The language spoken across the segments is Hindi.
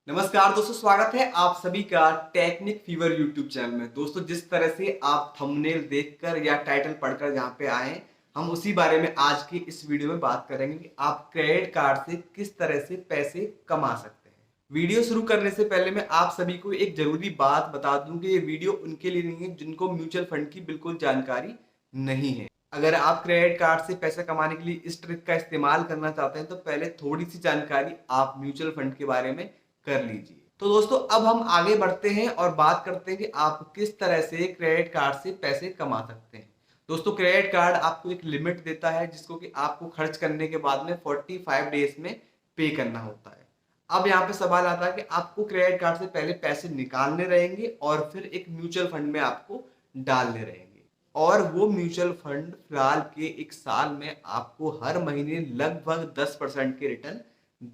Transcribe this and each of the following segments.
नमस्कार दोस्तों, स्वागत है आप सभी का टेक्निक फीवर यूट्यूब चैनल में। दोस्तों, जिस तरह से आप थंबनेल देखकर या टाइटल पढ़कर यहाँ पे आए हैं, हम उसी बारे में आज की इस वीडियो में बात करेंगे कि आप क्रेडिट कार्ड से किस तरह से पैसे कमा सकते हैं। वीडियो शुरू करने से पहले मैं आप सभी को एक जरूरी बात बता दूं कि ये वीडियो उनके लिए नहीं है जिनको म्यूचुअल फंड की बिल्कुल जानकारी नहीं है। अगर आप क्रेडिट कार्ड से पैसा कमाने के लिए इस ट्रिक का इस्तेमाल करना चाहते हैं तो पहले थोड़ी सी जानकारी आप म्यूचुअल फंड के बारे में कर लीजिए। तो दोस्तों, अब हम आगे बढ़ते हैं और बात करते हैं कि आप किस तरह से क्रेडिट कार्ड से पैसे कमा सकते हैं। दोस्तों, क्रेडिट कार्ड आपको एक लिमिट देता है जिसको कि आपको खर्च करने के बाद में 45 डेज में पे करना होता है। अब यहाँ पे सवाल आता है कि आपको क्रेडिट कार्ड से पहले पैसे निकालने रहेंगे और फिर एक म्यूचुअल फंड में आपको डालने रहेंगे। और वो म्यूचुअल फंड फिलहाल के एक साल में आपको हर महीने लगभग 10% के रिटर्न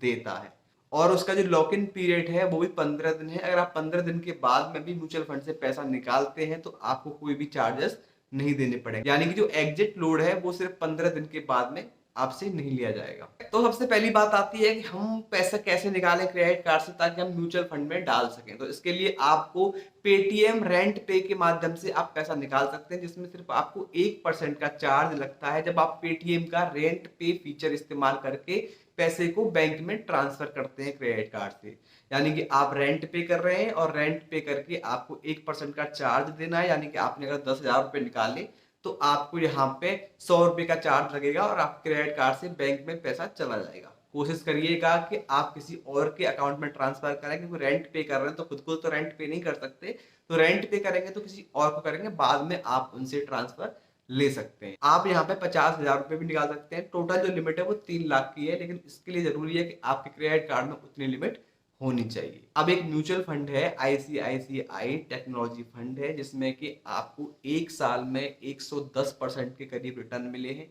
देता है। और उसका जो लॉक इन पीरियड है वो भी 15 दिन है। अगर आप 15 दिन के बाद में भी म्यूचुअल फंड से पैसा निकालते हैं तो आपको कोई भी चार्जेस नहीं देने पड़ेंगे, यानी कि जो एग्जिट लोड है वो सिर्फ 15 दिन के बाद में आपसे नहीं लिया जाएगा। तो सबसे पहली बात आती है कि हम पैसा कैसे निकालें क्रेडिट कार्ड से ताकि हम म्यूचुअल फंड में डाल सकें। तो इसके लिए आपको पेटीएम रेंट पे के माध्यम से आप पैसा निकाल सकते हैं, जिसमें सिर्फ आपको 1% का चार्ज लगता है जब आप पेटीएम का रेंट पे फीचर इस्तेमाल करके पैसे को बैंक में ट्रांसफर करते हैं क्रेडिट कार्ड से। यानी कि आप रेंट पे कर रहे हैं और रेंट पे करके आपको 1% का चार्ज देना है। यानी कि आपने अगर 10,000 रुपए निकाले तो आपको यहाँ पे 100 रुपए का चार्ज लगेगा और आप क्रेडिट कार्ड से बैंक में पैसा चला जाएगा। कोशिश करिएगा कि आप किसी और के अकाउंट में ट्रांसफर करें, क्योंकि रेंट पे कर रहे हैं तो खुद को तो रेंट पे नहीं कर सकते। तो रेंट पे करेंगे तो किसी और को करेंगे, बाद में आप उनसे ट्रांसफर ले सकते हैं। आप यहाँ पे 50,000 रुपए भी निकाल सकते हैं। टोटल जो लिमिट है वो 3 लाख की है, लेकिन इसके लिए जरूरी है कि आपके क्रेडिट कार्ड में उतनी लिमिट होनी चाहिए। अब एक म्यूचुअल फंड है, आईसीआईसीआई टेक्नोलॉजी फंड है, जिसमें कि आपको एक साल में 110% के करीब रिटर्न मिले हैं।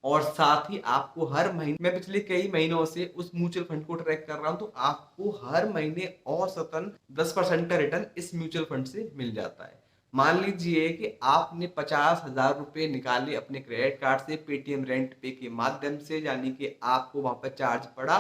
और साथ ही आपको हर महीने, मैं पिछले कई महीनों से उस म्यूचुअल फंड को ट्रैक कर रहा हूं, तो आपको हर महीने औसतन 10% का रिटर्न इस म्यूचुअल फंड से मिल जाता है। मान लीजिए कि आपने 50,000 रुपए निकाले अपने क्रेडिट कार्ड से पेटीएम रेंट पे के माध्यम से, यानी कि आपको वहां पर चार्ज पड़ा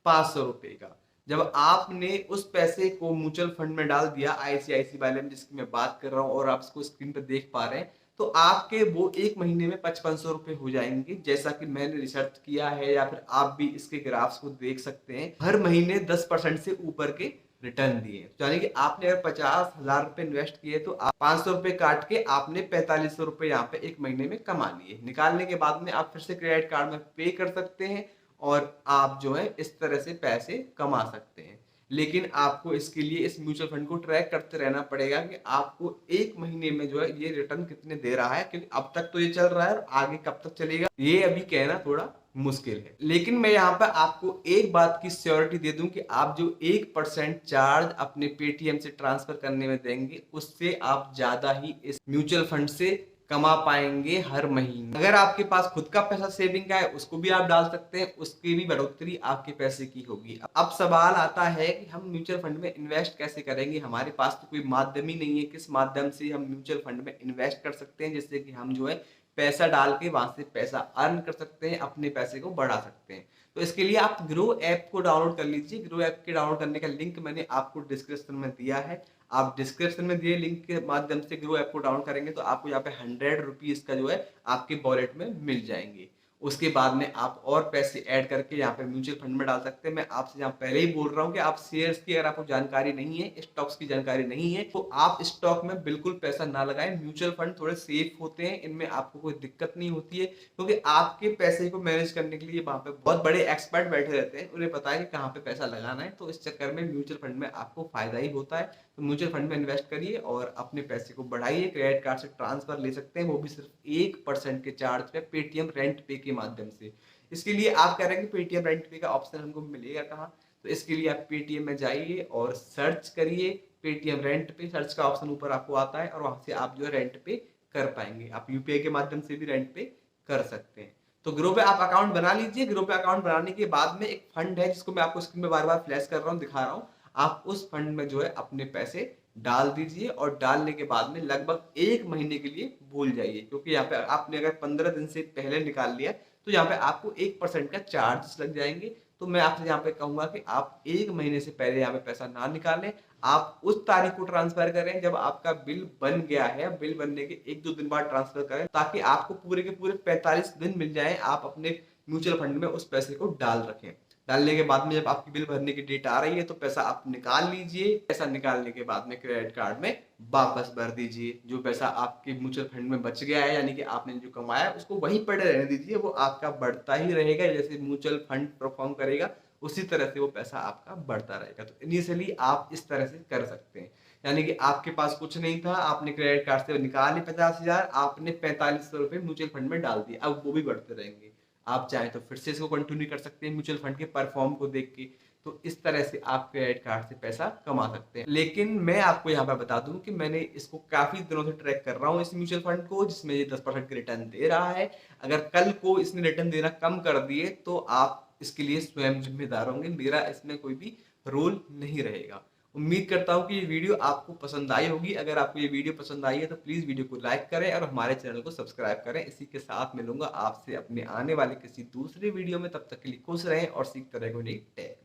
500 रुपए का। जब आपने उस पैसे को म्यूचुअल फंड में डाल दिया आईसीआईसी वाले में, जिसकी मैं बात कर रहा हूं और आप इसको स्क्रीन पर देख पा रहे हैं, तो आपके वो एक महीने में 5500 रुपए हो जाएंगे। जैसा कि मैंने रिसर्च किया है, या फिर आप भी इसके ग्राफ्स को देख सकते हैं, हर महीने 10% से ऊपर के रिटर्न दिए। तो यानी कि आपने अगर 50,000 रुपए इन्वेस्ट किए तो आप 500 रुपए काट के आपने 4500 रुपए यहाँ पे एक महीने में कमा लिए। निकालने के बाद में आप फिर से क्रेडिट कार्ड में पे कर सकते हैं और आप जो है इस तरह से पैसे कमा सकते हैं। लेकिन आपको इसके लिए इस म्यूचुअल फंड को ट्रैक करते रहना पड़ेगा कि आपको एक महीने में जो है ये रिटर्न कितने दे रहा है, क्योंकि अब तक तो ये चल रहा है और आगे कब तक चलेगा ये अभी कहना थोड़ा मुश्किल है। लेकिन मैं यहाँ पर आपको एक बात की श्योरिटी दे दूं कि आप जो 1% चार्ज अपने पेटीएम से ट्रांसफर करने में देंगे, उससे आप ज्यादा ही इस म्यूचुअल फंड से कमा पाएंगे हर महीने। अगर आपके पास खुद का पैसा सेविंग का है, उसको भी आप डाल सकते हैं, उसकी भी बढ़ोतरी आपके पैसे की होगी। अब सवाल आता है कि हम म्यूचुअल फंड में इन्वेस्ट कैसे करेंगे। हमारे पास तो कोई माध्यम ही नहीं है, किस माध्यम से हम म्यूचुअल फंड में इन्वेस्ट कर सकते हैं जिससे कि हम जो है पैसा डाल के वहां से पैसा अर्न कर सकते हैं, अपने पैसे को बढ़ा सकते हैं। तो इसके लिए आप ग्रो ऐप को डाउनलोड कर लीजिए। ग्रो ऐप के डाउनलोड करने का लिंक मैंने आपको डिस्क्रिप्शन में दिया है। आप डिस्क्रिप्शन में दिए लिंक के माध्यम से ग्रो ऐप को डाउनलोड करेंगे तो आपको यहाँ पे 100 रुपीज का जो है आपके वॉलेट में मिल जाएंगे। उसके बाद में आप और पैसे ऐड करके यहाँ पे म्यूचुअल फंड में डाल सकते हैं। मैं आपसे यहाँ पहले ही बोल रहा हूँ कि आप शेयर्स की अगर आपको जानकारी नहीं है, स्टॉक्स की जानकारी नहीं है, तो आप स्टॉक में बिल्कुल पैसा ना लगाएं। म्यूचुअल फंड थोड़े सेफ होते हैं, इनमें आपको कोई दिक्कत नहीं होती है, क्योंकि आपके पैसे को मैनेज करने के लिए वहां पे बहुत बड़े एक्सपर्ट बैठे रहते हैं, उन्हें पता है कि कहाँ पे पैसा लगाना है। तो इस चक्कर में म्यूचुअल फंड में आपको फायदा ही होता है। तो म्यूचुअल फंड में इन्वेस्ट करिए और अपने पैसे को बढ़ाइए। क्रेडिट कार्ड से ट्रांसफर ले सकते हैं, वो भी सिर्फ 1% के चार्ज पे पेटीएम रेंट पे के माध्यम से। इसके लिए आप कह रहे हैं कि पेटीएम रेंट पे का ऑप्शन हमको मिलेगा कहाँ, तो इसके लिए आप पेटीएम में जाइए और सर्च करिए पेटीएम रेंट पे। सर्च का ऑप्शन ऊपर आपको आता है और वहां से आप जो है रेंट पे कर पाएंगे। आप यूपीआई के माध्यम से भी रेंट पे कर सकते हैं। तो ग्रो पे आप अकाउंट बना लीजिए। ग्रो पे अकाउंट बनाने के बाद में एक फंड है जिसको मैं आपको स्क्रीन में बार बार फ्लैश कर रहा हूँ, दिखा रहा हूँ। आप उस फंड में जो है अपने पैसे डाल दीजिए और डालने के बाद में लगभग एक महीने के लिए भूल जाइए, क्योंकि यहाँ पे आपने अगर 15 दिन से पहले निकाल लिया तो यहाँ पे आपको 1% का चार्ज लग जाएंगे। तो मैं आपसे यहाँ पे कहूंगा कि आप 1 महीने से पहले यहाँ पे पैसा ना निकालें। आप उस तारीख को ट्रांसफर करें जब आपका बिल बन गया है, बिल बनने के 1-2 दिन बाद ट्रांसफर करें, ताकि आपको पूरे के पूरे 45 दिन मिल जाए, आप अपने म्यूचुअल फंड में उस पैसे को डाल रखें। डालने के बाद में जब आपकी बिल भरने की डेट आ रही है तो पैसा आप निकाल लीजिए। पैसा निकालने के बाद में क्रेडिट कार्ड में वापस भर दीजिए। जो पैसा आपके म्यूचुअल फंड में बच गया है, यानी कि आपने जो कमाया है, उसको वहीं पड़े रहने दीजिए, वो आपका बढ़ता ही रहेगा। जैसे म्यूचुअल फंड परफॉर्म करेगा उसी तरह से वो पैसा आपका बढ़ता रहेगा। तो इनिशियली आप इस तरह से कर सकते हैं, यानी कि आपके पास कुछ नहीं था, आपने क्रेडिट कार्ड से निकाले 50,000, आपने 4500 रुपए म्यूचुअल फंड में डाल दिए, अब वो भी बढ़ते रहेंगे। आप चाहें तो फिर से इसको कंटिन्यू कर सकते हैं म्यूचुअल फंड के परफॉर्म को देख के। तो इस तरह से आप क्रेडिट कार्ड से पैसा कमा सकते हैं। लेकिन मैं आपको यहाँ पर बता दूं कि मैंने इसको काफी दिनों से ट्रैक कर रहा हूँ इस म्यूचुअल फंड को, जिसमें ये 10% के रिटर्न दे रहा है। अगर कल को इसने रिटर्न देना कम कर दिए तो आप इसके लिए स्वयं जिम्मेदार होंगे, मेरा इसमें कोई भी रोल नहीं रहेगा। उम्मीद करता हूँ कि ये वीडियो आपको पसंद आई होगी। अगर आपको ये वीडियो पसंद आई है तो प्लीज वीडियो को लाइक करें और हमारे चैनल को सब्सक्राइब करें। इसी के साथ मिलूंगा आपसे अपने आने वाले किसी दूसरे वीडियो में। तब तक के लिए खुश रहें और सीखते रहें टेक।